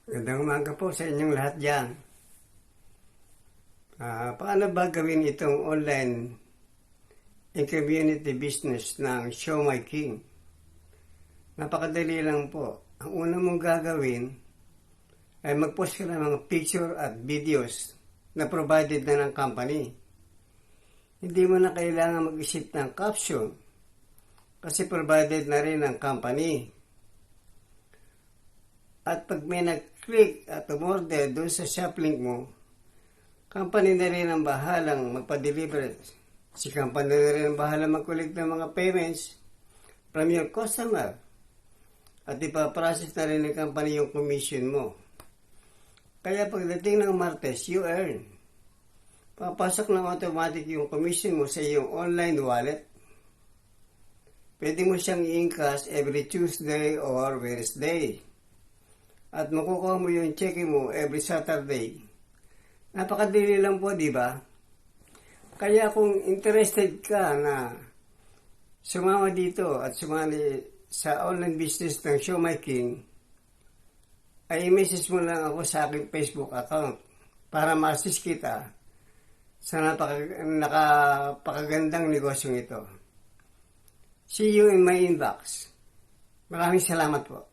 Magandang umaga po sa inyong lahat dyan. Paano ba gawin itong online and community business ng Show My King? Napakadali lang po. Ang una mong gagawin ay mag-post ka ng mga picture at videos na provided na ng company. Hindi mo na kailangan mag-isip ng caption kasi provided na rin ng company. At pag may nag-click at umorder doon sa shop link mo, company na rin ang bahalang magpa-deliver. Si company na rin ang bahalang mag-collect ng mga payments from your customer. At ipaprocess na rin ng company yung commission mo. Kaya pagdating ng Martes, you earn. Papasok ng automatic yung commission mo sa iyong online wallet. Pwede mo siyang i-encash every Tuesday or Wednesday. At makukuha mo yung check mo every Saturday. Napakadali lang po, di ba? Kaya kung interested ka na sumama dito at sumali sa online business ng Show My King, ay i-message mo lang ako sa aking Facebook account para ma-assist kita sa napakagandang negosyong ito. See you in my inbox. Maraming salamat po.